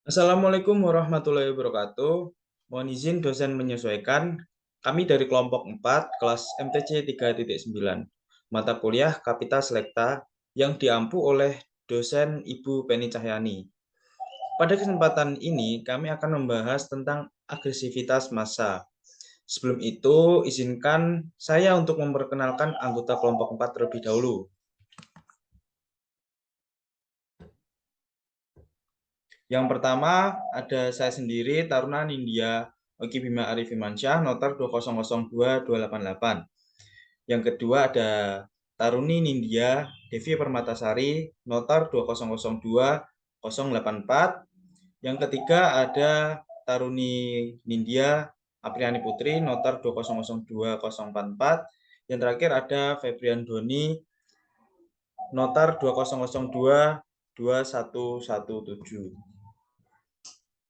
Assalamualaikum warahmatullahi wabarakatuh. Mohon izin dosen menyesuaikan. Kami dari kelompok 4, kelas MTC 3.9, mata kuliah Kapita Selekta yang diampu oleh dosen Ibu Penny Cahyani. Pada kesempatan ini, kami akan membahas tentang agresivitas massa. Sebelum itu, izinkan saya untuk memperkenalkan anggota kelompok 4 terlebih dahulu. Yang pertama ada saya sendiri, Taruna Nindya Oki Bima Arifimansyah, notar 2002288. Yang kedua ada Taruni Nindya Devi Permatasari, notar 2002084. Yang ketiga ada Taruni Nindya Apriani Putri, notar 2002044. Yang terakhir ada Febrian Doni, notar 2002217.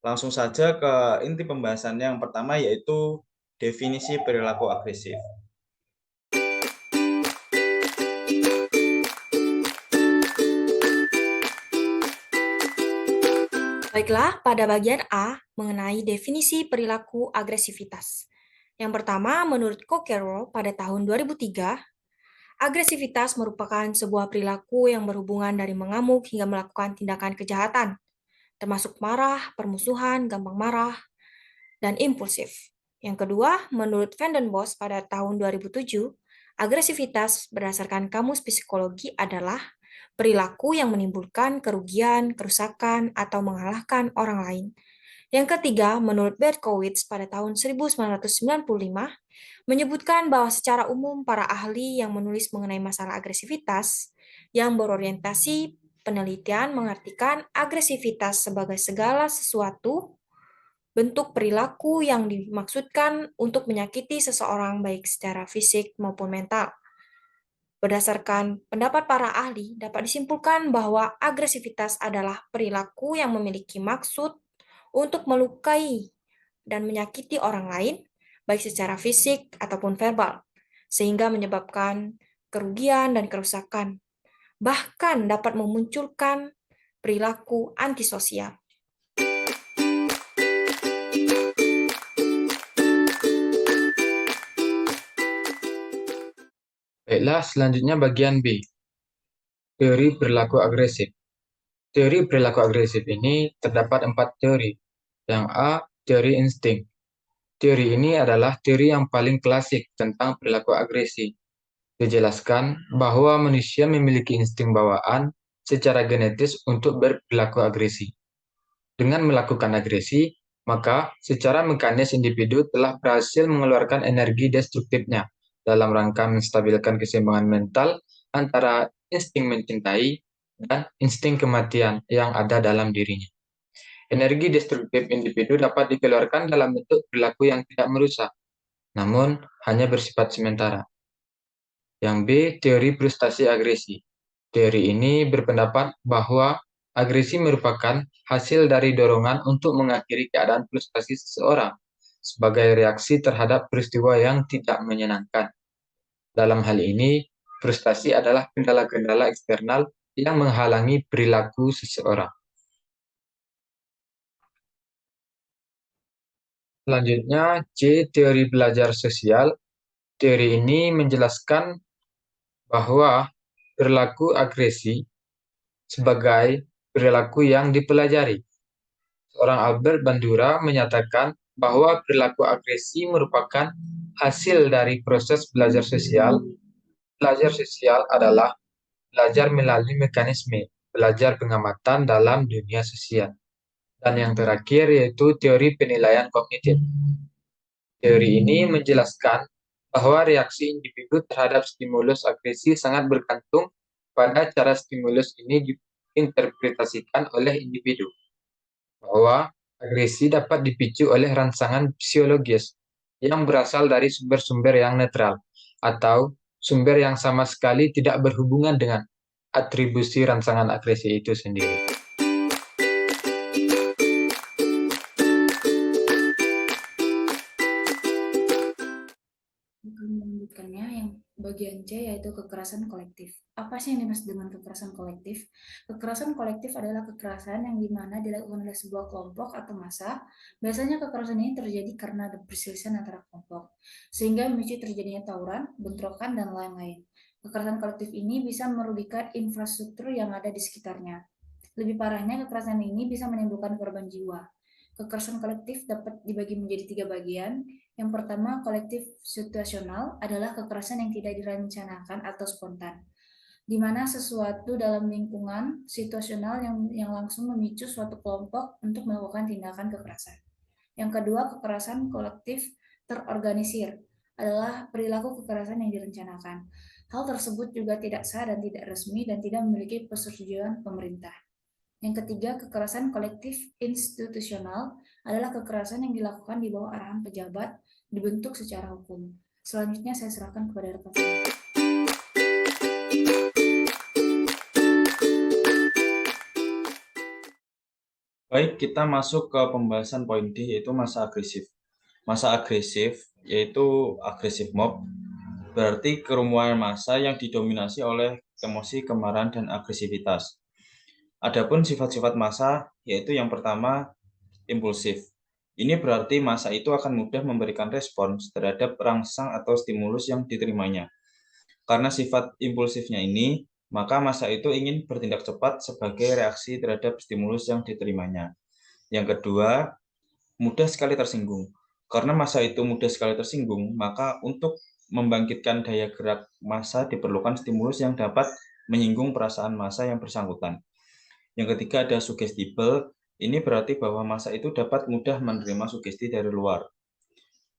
Langsung saja ke inti pembahasannya yang pertama, yaitu definisi perilaku agresif. Baiklah, pada bagian A mengenai definisi perilaku agresivitas. Yang pertama, menurut Coquerel pada tahun 2003, agresivitas merupakan sebuah perilaku yang berhubungan dari mengamuk hingga melakukan tindakan kejahatan, termasuk marah, permusuhan, gampang marah, dan impulsif. Yang kedua, menurut Van den Bos pada tahun 2007, agresivitas berdasarkan kamus psikologi adalah perilaku yang menimbulkan kerugian, kerusakan, atau mengalahkan orang lain. Yang ketiga, menurut Berkowitz pada tahun 1995, menyebutkan bahwa secara umum para ahli yang menulis mengenai masalah agresivitas yang berorientasi penelitian mengartikan agresivitas sebagai segala sesuatu bentuk perilaku yang dimaksudkan untuk menyakiti seseorang baik secara fisik maupun mental. Berdasarkan pendapat para ahli, dapat disimpulkan bahwa agresivitas adalah perilaku yang memiliki maksud untuk melukai dan menyakiti orang lain, baik secara fisik ataupun verbal, sehingga menyebabkan kerugian dan kerusakan, bahkan dapat memunculkan perilaku antisosial. Baiklah, selanjutnya bagian B, teori perilaku agresif. Teori perilaku agresif ini terdapat 4 teori. Yang A, teori insting. Teori ini adalah teori yang paling klasik tentang perilaku agresi. Dijelaskan bahwa manusia memiliki insting bawaan secara genetis untuk berperilaku agresi. Dengan melakukan agresi, maka secara mekanis individu telah berhasil mengeluarkan energi destruktifnya dalam rangka menstabilkan keseimbangan mental antara insting mencintai dan insting kematian yang ada dalam dirinya. Energi destruktif individu dapat dikeluarkan dalam bentuk perilaku yang tidak merusak, namun hanya bersifat sementara. Yang B, teori frustasi agresi. Teori ini berpendapat bahwa agresi merupakan hasil dari dorongan untuk mengakhiri keadaan frustasi seseorang sebagai reaksi terhadap peristiwa yang tidak menyenangkan. Dalam hal ini, frustasi adalah kendala-kendala eksternal yang menghalangi perilaku seseorang. Selanjutnya, C. Teori belajar sosial. Teori ini menjelaskan bahwa perilaku agresi sebagai perilaku yang dipelajari. Seorang Albert Bandura menyatakan bahwa perilaku agresi merupakan hasil dari proses belajar sosial. Belajar sosial adalah belajar melalui mekanisme belajar pengamatan dalam dunia sosial. Dan yang terakhir yaitu teori penilaian kognitif. Teori ini menjelaskan bahwa reaksi individu terhadap stimulus agresi sangat bergantung pada cara stimulus ini diinterpretasikan oleh individu. Bahwa agresi dapat dipicu oleh rangsangan psikologis yang berasal dari sumber-sumber yang netral atau sumber yang sama sekali tidak berhubungan dengan atribusi rangsangan agresi itu sendiri. Melanjutkannya, yang bagian C yaitu kekerasan kolektif. Apa sih yang dimaksud dengan kekerasan kolektif? Kekerasan kolektif adalah kekerasan yang dimana dilakukan oleh sebuah kelompok atau massa. Biasanya kekerasan ini terjadi karena ada perselisihan antara kelompok, sehingga memicu terjadinya tawuran, bentrokan, dan lain-lain. Kekerasan kolektif ini bisa merugikan infrastruktur yang ada di sekitarnya. Lebih parahnya, kekerasan ini bisa menimbulkan korban jiwa. Kekerasan kolektif dapat dibagi menjadi 3 bagian. Yang pertama, kolektif situasional adalah kekerasan yang tidak direncanakan atau spontan, di mana sesuatu dalam lingkungan situasional yang langsung memicu suatu kelompok untuk melakukan tindakan kekerasan. Yang kedua, kekerasan kolektif terorganisir adalah perilaku kekerasan yang direncanakan. Hal tersebut juga tidak sah dan tidak resmi dan tidak memiliki persetujuan pemerintah. Yang ketiga, kekerasan kolektif institusional adalah kekerasan yang dilakukan di bawah arahan pejabat, dibentuk secara hukum. Selanjutnya saya serahkan kepada rekan saya. Baik, kita masuk ke pembahasan poin D, yaitu masa agresif. Masa agresif, yaitu agresif mob, berarti kerumunan massa yang didominasi oleh emosi, kemarahan, dan agresivitas. Adapun sifat-sifat massa, yaitu yang pertama, impulsif. Ini berarti massa itu akan mudah memberikan respons terhadap rangsang atau stimulus yang diterimanya. Karena sifat impulsifnya ini, maka massa itu ingin bertindak cepat sebagai reaksi terhadap stimulus yang diterimanya. Yang kedua, mudah sekali tersinggung. Karena massa itu mudah sekali tersinggung, maka untuk membangkitkan daya gerak massa diperlukan stimulus yang dapat menyinggung perasaan massa yang bersangkutan. Yang ketiga ada suggestible, ini berarti bahwa massa itu dapat mudah menerima sugesti dari luar.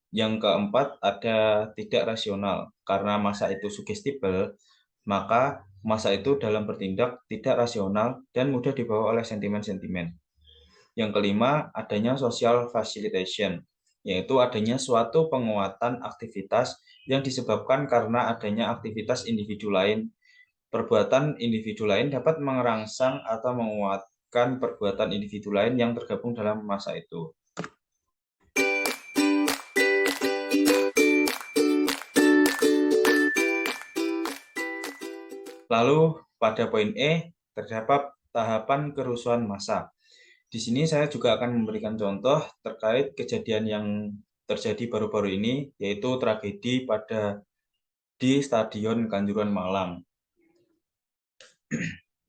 Yang keempat ada tidak rasional, karena massa itu suggestible, maka massa itu dalam bertindak tidak rasional dan mudah dibawa oleh sentimen-sentimen. Yang kelima, adanya social facilitation, yaitu adanya suatu penguatan aktivitas yang disebabkan karena adanya aktivitas individu lain. Perbuatan individu lain dapat merangsang atau menguatkan perbuatan individu lain yang tergabung dalam massa itu. Lalu pada poin E terdapat tahapan kerusuhan massa. Di sini saya juga akan memberikan contoh terkait kejadian yang terjadi baru-baru ini, yaitu tragedi di Stadion Kanjuruhan Malang.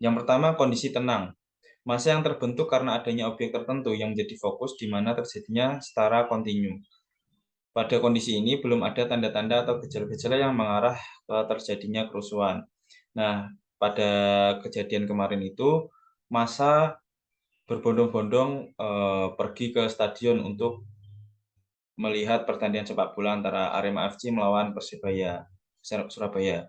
Yang pertama, kondisi tenang. Massa yang terbentuk karena adanya objek tertentu yang menjadi fokus di mana terjadinya secara kontinu. Pada kondisi ini belum ada tanda-tanda atau gejala-gejala yang mengarah ke terjadinya kerusuhan. Nah, pada kejadian kemarin itu, massa berbondong-bondong pergi ke stadion untuk melihat pertandingan sepak bola antara Arema FC melawan Persebaya Surabaya.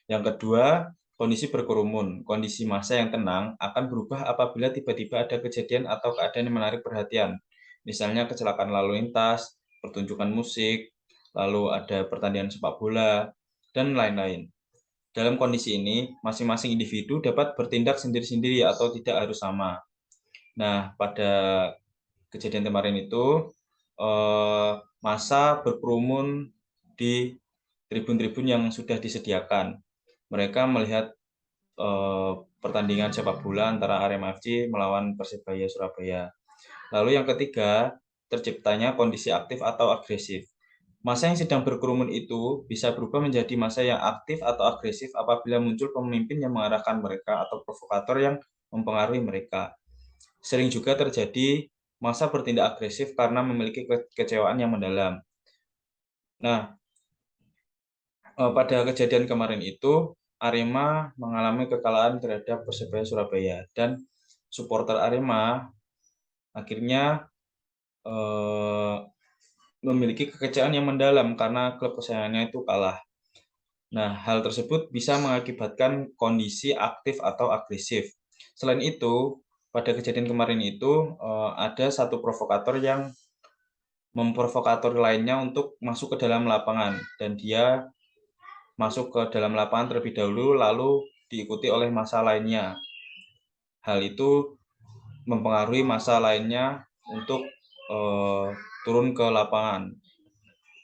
Yang kedua, kondisi berkerumun. Kondisi massa yang tenang akan berubah apabila tiba-tiba ada kejadian atau keadaan yang menarik perhatian. Misalnya kecelakaan lalu lintas, pertunjukan musik, lalu ada pertandingan sepak bola, dan lain-lain. Dalam kondisi ini, masing-masing individu dapat bertindak sendiri-sendiri atau tidak harus sama. Nah, pada kejadian kemarin itu, massa berkerumun di tribun-tribun yang sudah disediakan. Mereka melihat pertandingan sepak bola antara Arema FC melawan Persebaya Surabaya. Lalu yang ketiga, terciptanya kondisi aktif atau agresif. Massa yang sedang berkerumun itu bisa berubah menjadi massa yang aktif atau agresif apabila muncul pemimpin yang mengarahkan mereka atau provokator yang mempengaruhi mereka. Sering juga terjadi massa bertindak agresif karena memiliki kekecewaan yang mendalam. Nah, pada kejadian kemarin itu, Arema mengalami kekalahan terhadap Persebaya Surabaya dan supporter Arema akhirnya memiliki kekecewaan yang mendalam karena klub kesayangannya itu kalah. Nah, hal tersebut bisa mengakibatkan kondisi aktif atau agresif. Selain itu, pada kejadian kemarin itu ada satu provokator yang memprovokator lainnya untuk masuk ke dalam lapangan dan dia masuk ke dalam lapangan terlebih dahulu lalu diikuti oleh massa lainnya. Hal itu mempengaruhi massa lainnya untuk turun ke lapangan.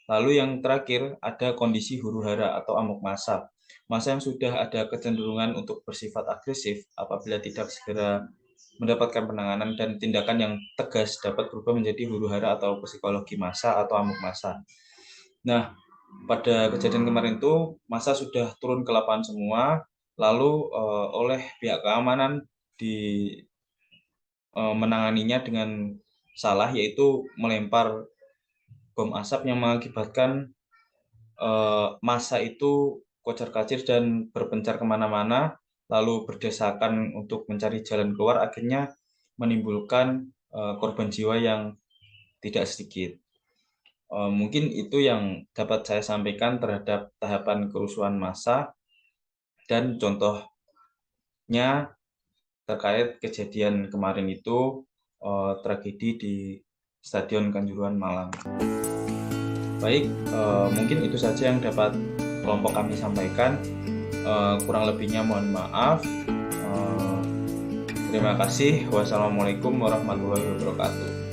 Lalu yang terakhir ada kondisi huru-hara atau amuk massa. Massa yang sudah ada kecenderungan untuk bersifat agresif apabila tidak segera mendapatkan penanganan dan tindakan yang tegas dapat berubah menjadi huru-hara atau psikologi massa atau amuk massa. Nah, pada kejadian kemarin itu massa sudah turun ke lapangan semua, lalu oleh pihak keamanan menanganinya dengan salah, yaitu melempar bom asap yang mengakibatkan massa itu kocar-kacir dan berpencar kemana-mana, lalu berdesakan untuk mencari jalan keluar, akhirnya menimbulkan korban jiwa yang tidak sedikit. Mungkin itu yang dapat saya sampaikan terhadap tahapan kerusuhan massa dan contohnya terkait kejadian kemarin itu, tragedi di Stadion Kanjuruhan Malang. Baik, mungkin itu saja yang dapat kelompok kami sampaikan. Kurang lebihnya mohon maaf. Terima kasih. Wassalamualaikum warahmatullahi wabarakatuh.